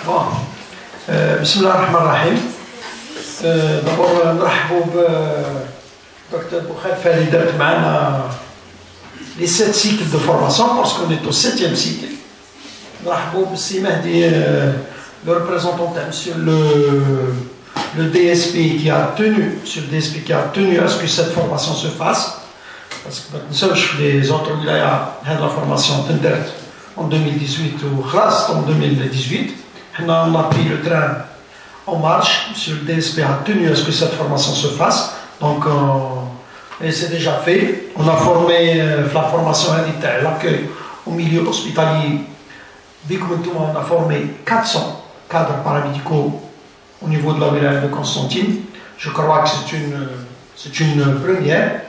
Bon. بسم الله الرحمن الرحيم. d'abord نرحبوا بدكتور بوخالفة اللي دارت معنا les 7 cycles de formation parce qu'on est au 7e cycle. نرحبوا بالسي مهدي le représentant monsieur le DSP qui a tenu, monsieur le DSP qui a tenu à ce que cette formation se fasse. Parce que maintenant, les autres wilayas, la formation تندرت en 2018 ou خلاص en 2018. On a pris le train en marche. Monsieur le DSP a tenu à ce que cette formation se fasse. Donc, et c'est déjà fait. On a formé la formation à l'accueil au milieu hospitalier. On a formé 400 cadres paramédicaux au niveau de la wilaya de Constantine. Je crois que c'est une première.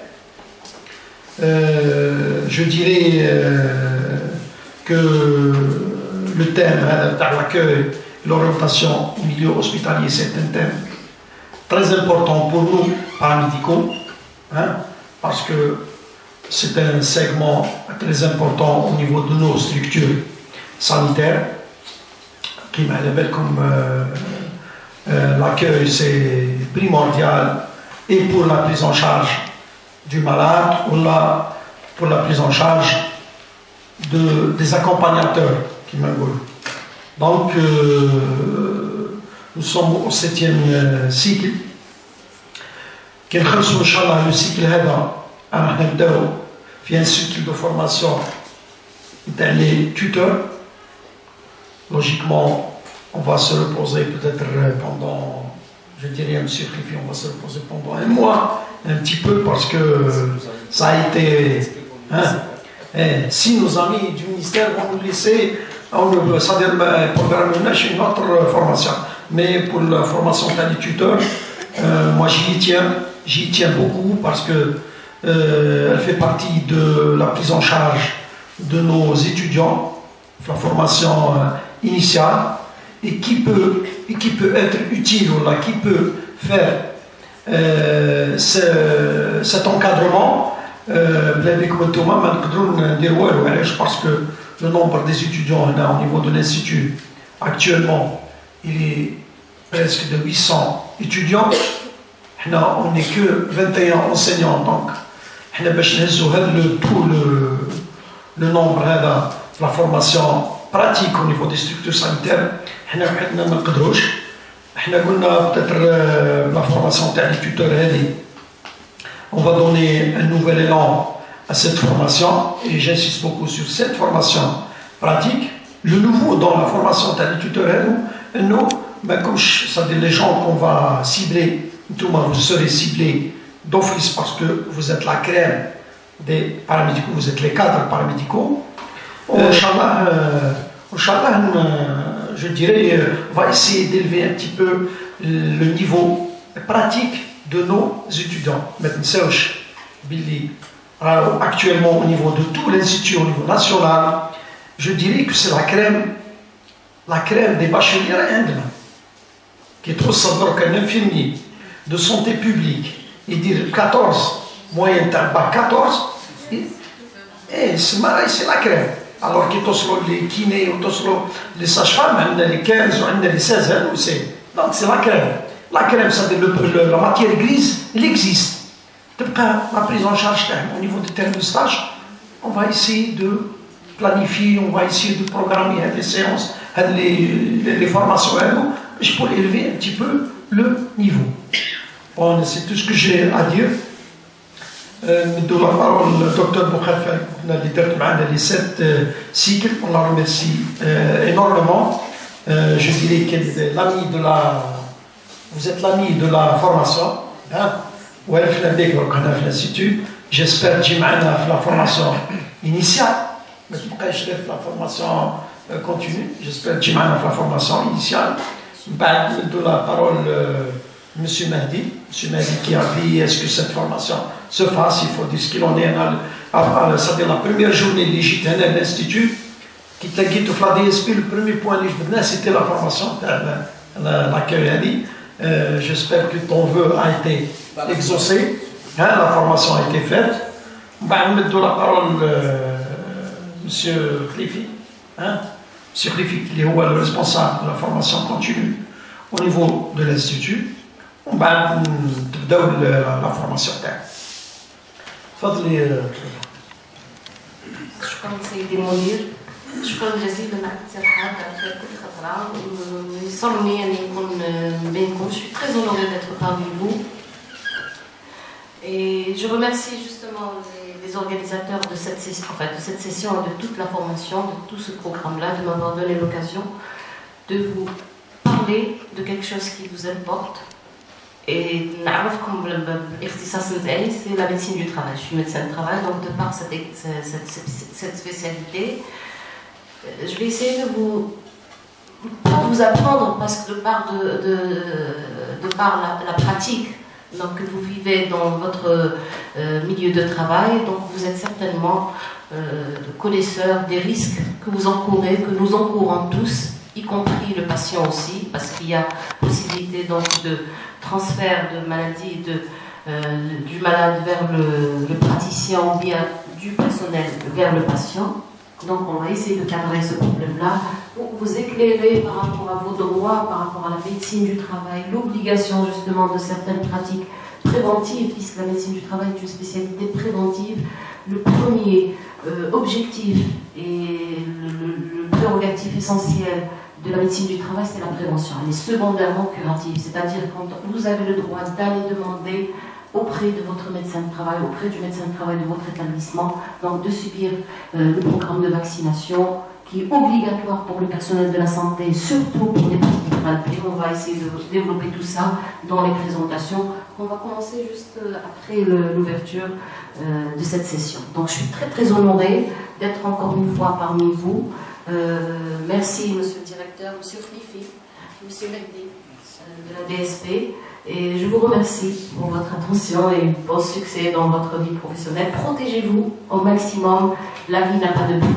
Je dirais que le thème de l'accueil, l'orientation au milieu hospitalier, c'est un thème très important pour nous, paramédicaux, parce que c'est un segment très important au niveau de nos structures sanitaires, qui m'a l'air comme l'accueil, c'est primordial, et pour la prise en charge du malade, ou là, pour la prise en charge des accompagnateurs qui m'envoient. Donc, nous sommes au 7e cycle. Qui نخلصوا إن شاء الله le cycle هذا راح نبداو في un cycle de formation dans les tuteurs. Logiquement, on va se reposer peut-être pendant, je dirais un sacrifice, on va se reposer pendant un mois, un petit peu parce que ça a été. Si nos amis du ministère vont nous laisser, c'est-à-dire programmer une autre formation. Mais pour la formation des tuteurs, moi j'y tiens beaucoup parce que elle fait partie de la prise en charge de nos étudiants, la formation initiale, et qui peut être utile, ou là, qui peut faire cet encadrement. Parce que le nombre des étudiants au niveau de l'Institut, actuellement, il est presque de 800 étudiants. On n'est que 21 enseignants. Donc, le nombre de la formation pratique au niveau des structures sanitaires, peut-être la formation des tuteurs, on va donner un nouvel élan à cette formation, et j'insiste beaucoup sur cette formation pratique. Le nouveau dans la formation des tuteurs, nous, comme ça dit les gens qu'on va cibler, vous serez ciblés d'office parce que vous êtes la crème des paramédicaux, vous êtes les cadres paramédicaux. Inch'Allah, je dirais, on va essayer d'élever un petit peu le niveau pratique de nos étudiants. Actuellement, au niveau de tout l'institut, au niveau national, je dirais que c'est la crème des bacheliers indemnes, qui est trop savoir qu'un infirmier de santé publique, et dire 14, moyenne tabac 14, et c'est la crème. Alors qu'ils sont les kinés, les sages-femmes, les 15, les 16 ans, donc c'est la crème. La crème, ça la matière grise, elle existe. La prise en charge au niveau des termes de stage, on va essayer de planifier, on va essayer de programmer des séances, les formations pour élever un petit peu le niveau. Bon, c'est tout ce que j'ai à dire. De la parole, le docteur Boukhafel, on a les 7 cycles, on la remercie énormément. Je dirais qu'elle est l'ami de la. Vous êtes l'ami de la formation. L'Institut. J'espère que la formation initiale, mais la formation continue. J'espère que la formation initiale. De la parole, M. Mahdi qui a dit est-ce que cette formation se fasse, il faut dire ce qu'il en est. C'est-à-dire la première journée légitime de l'Institut, qui t'a dit tout la DSP, le premier point c'était la formation, l'accueil. J'espère que ton vœu a été exaucé, la formation a été faite. De la parole, M. Khlifi, scientifique qui est le responsable de la formation continue au niveau de l'institut. وبعد تبداو la formation تاعك. تفضلي. شكرا سيدي المدير، شكرا جزيلا على الترحاب على كل خطره، ويسرني ان يكون بينكم. Je suis très honorée d'être parmi vous et je remercie justement les organisateurs de cette session, et de toute la formation, de tout ce programme-là, de m'avoir donné l'occasion de vous parler de quelque chose qui vous importe. Et c'est la médecine du travail. Je suis médecin de travail, donc de par cette spécialité, je vais essayer de vous apprendre, parce que de par la pratique donc, que vous vivez dans votre milieu de travail, donc vous êtes certainement connaisseurs des risques que vous encourez, que nous encourons tous, y compris le patient aussi, parce qu'il y a possibilité donc de transfert de maladie du malade vers le praticien ou bien du personnel vers le patient. Donc on va essayer de cadrer ce problème-là pour vous éclairer par rapport à vos droits, par rapport à la médecine du travail, l'obligation justement de certaines pratiques préventives, puisque la médecine du travail est une spécialité préventive. Le premier objectif et le prérogatif essentiel de la médecine du travail, c'est la prévention. Elle est secondairement curative, c'est-à-dire quand vous avez le droit d'aller demander auprès de votre médecin de travail, auprès du médecin de travail de votre établissement, donc de subir le programme de vaccination qui est obligatoire pour le personnel de la santé, surtout pour les petites maladies. On va essayer de développer tout ça dans les présentations. On va commencer juste après l'ouverture de cette session. Donc je suis très très honorée d'être encore une fois parmi vous. Merci monsieur le directeur, monsieur Khlifi, monsieur Mehdi de la DSP, et je vous remercie pour votre attention et bon succès dans votre vie professionnelle. Protégez-vous au maximum, la vie n'a pas de but.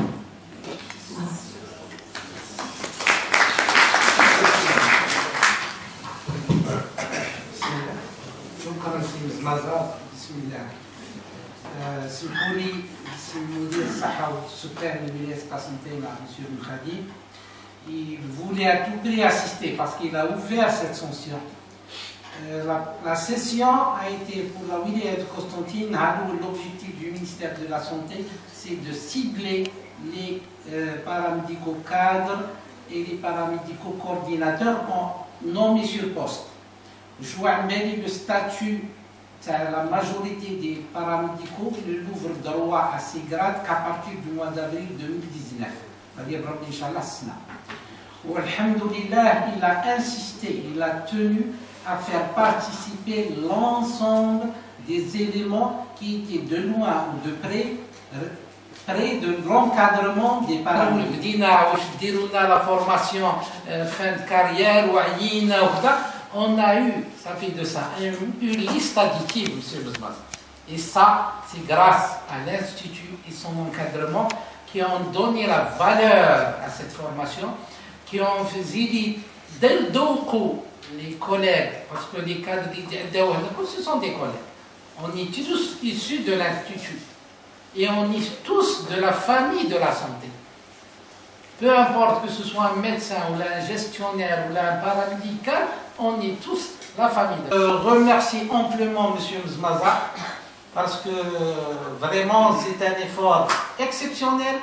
Il voulait à tout prix assister parce qu'il a ouvert cette session. La session a été pour la Wilaya de Constantine. L'objectif du ministère de la Santé, c'est de cibler les paramédicaux cadres et les paramédicaux coordinateurs nommés sur poste. Je vois mêler le statut. La majorité des paramédicaux ne l'ouvrent droit à ces grades qu'à partir du mois d'avril 2019. C'est-à-dire, Inch'Allah, Alhamdulillah, il a insisté, il a tenu à faire participer l'ensemble des éléments qui étaient de loin ou de près de l'encadrement des paramédicaux. La formation fin de carrière, on a eu, ça fait de ça, une liste additive, M. Bouzmaz. Et ça, c'est grâce à l'Institut et son encadrement qui ont donné la valeur à cette formation, qui ont fait les collègues, parce que les cadres, ce sont des collègues. On est tous issus de l'Institut et on est tous de la famille de la santé. Peu importe que ce soit un médecin ou un gestionnaire ou un paramédical, on est tous la famille. Je remercie amplement M. Mzmaza parce que vraiment c'est un effort exceptionnel.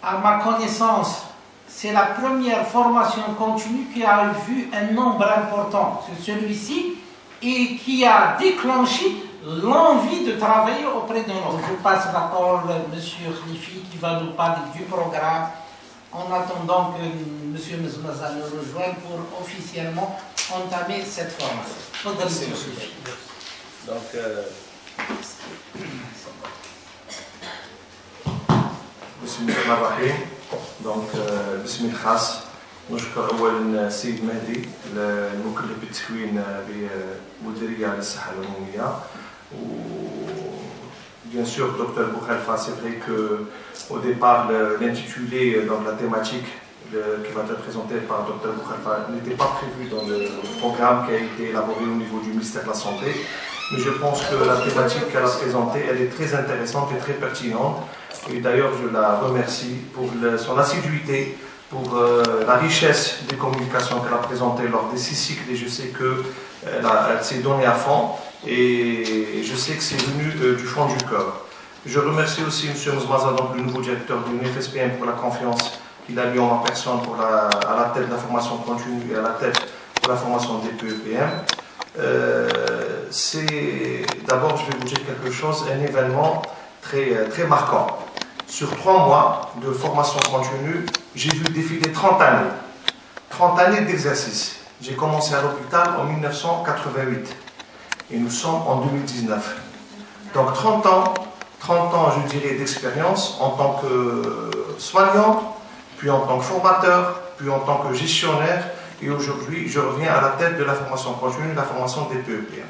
À ma connaissance, c'est la première formation continue qui a vu un nombre important sur celui-ci et qui a déclenché l'envie de travailler auprès de nous. Je passe la parole à M. Khlifi qui va nous parler du programme en attendant que M. Mzmaza nous rejoigne pour officiellement entamer cette formation. Merci, M. Donc, بسم الله الرحمن الرحيم. دونك باسم الخاص نشكر اولا السيد مهدي المكلف بالتكوين بمديريه للصحه العموميه و bien sûr Dr Boukhalifa. C'est vrai que au départ l'intitulé dans la thématique qui va être présenté par Dr Boukhalifa n'était pas prévu dans le programme qui a été élaboré au niveau du ministère de la Santé. Mais je pense que la thématique qu'elle a présentée, elle est très intéressante et très pertinente. Et d'ailleurs, je la remercie pour son assiduité pour la richesse des communications qu'elle a présentées lors des 6 cycles, et je sais qu'elle s'est donnée à fond, et je sais que c'est venu du fond du cœur. Je remercie aussi M. Mzmaza, donc le nouveau directeur de l'UNFSPM, pour la confiance qu'il a mis en ma personne à la tête de la formation continue et à la tête de la formation des PEPM. D'abord, je vais vous dire quelque chose, un événement très marquant. Sur 3 mois de formation continue, j'ai vu défiler 30 années. 30 années d'exercice. J'ai commencé à l'hôpital en 1988 et nous sommes en 2019. Donc 30 ans, je dirais, d'expérience en tant que soignant, puis en tant que formateur, puis en tant que gestionnaire, et aujourd'hui, je reviens à la tête de la formation continue, la formation des PEPM.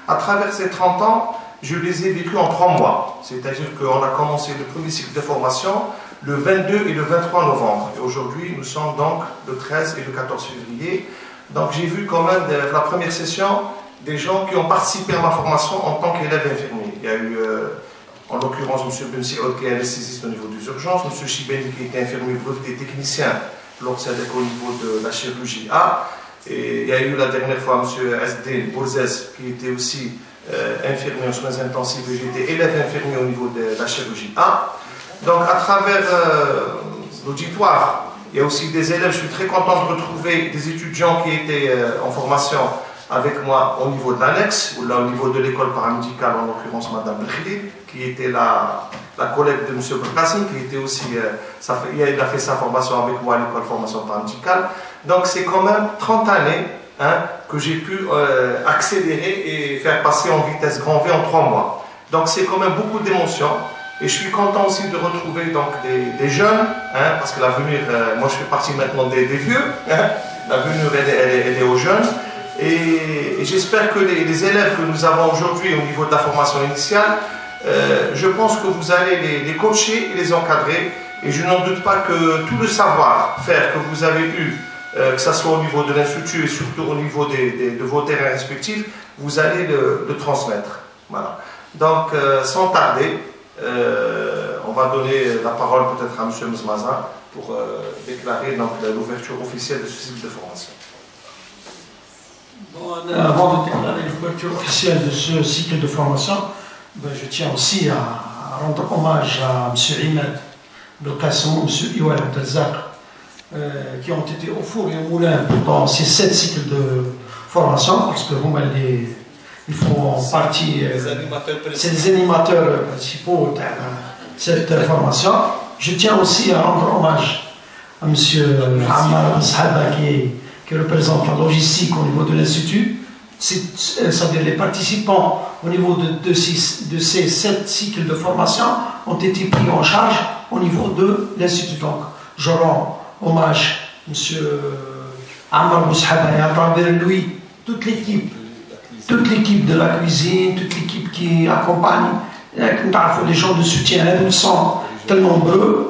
À travers ces 30 ans, je les ai vécus en 3 mois. C'est-à-dire qu'on a commencé le premier cycle de formation le 22 et le 23 novembre. Et aujourd'hui, nous sommes donc le 13 et le 14 février. Donc j'ai vu quand même, de la première session, des gens qui ont participé à ma formation en tant qu'élève infirmier. Il y a eu, en l'occurrence, M. Bensiol qui est anesthésiste au niveau des urgences, M. Chibeni qui était infirmier breveté technicien l'ORCEDEC au niveau de la chirurgie A. Et il y a eu la dernière fois M. SD Bourzès qui était aussi infirmier en soins intensifs, et j'étais élève infirmier au niveau de la chirurgie A. Donc à travers l'auditoire, il y a aussi des élèves, je suis très content de retrouver des étudiants qui étaient en formation avec moi au niveau de l'annexe, ou là au niveau de l'école paramédicale, en l'occurrence Mme Berkhili, qui était la collègue de M. Berkassim, qui était aussi, il a fait sa formation avec moi à l'école formation paramédicale. Donc c'est quand même 30 années que j'ai pu accélérer et faire passer en vitesse grand V en 3 mois. Donc c'est quand même beaucoup d'émotions. Et je suis content aussi de retrouver donc des jeunes, parce que l'avenir, moi je fais partie maintenant des vieux, l'avenir elle est aux jeunes. Et j'espère que les élèves que nous avons aujourd'hui au niveau de la formation initiale, je pense que vous allez les coacher et les encadrer. Et je n'en doute pas que tout le savoir-faire que vous avez eu, que ce soit au niveau de l'Institut et surtout au niveau de vos terrains respectifs, vous allez le transmettre. Voilà. Donc, sans tarder, on va donner la parole peut-être à M. Mzmaza pour déclarer l'ouverture officielle de ce cycle de formation. Bon, avant de déclarer l'ouverture officielle de ce cycle de formation, je tiens aussi à rendre hommage à M. Imad Belkacem, M. Iwal Abdelzak, qui ont été au four et au moulin pendant ces 7 cycles de formation, parce que ils font partie, c'est les animateurs principaux de cette formation. Je tiens aussi à rendre hommage à M. Ammar Mshaba qui représente la logistique au niveau de l'Institut. C'est-à-dire les participants au niveau de ces 7 cycles de formation ont été pris en charge au niveau de l'Institut. Donc, je rends hommage à M. Ammar Mshaba et à travers lui toute l'équipe de la cuisine, toute l'équipe qui accompagne, les gens de soutien, ils sont tellement nombreux,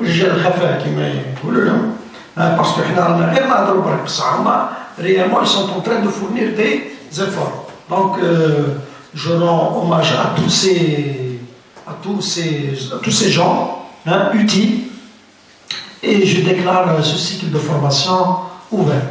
parce que réellement ils sont en train de fournir des efforts. Donc je rends hommage à tous ces gens utiles, et je déclare ce cycle de formation ouvert.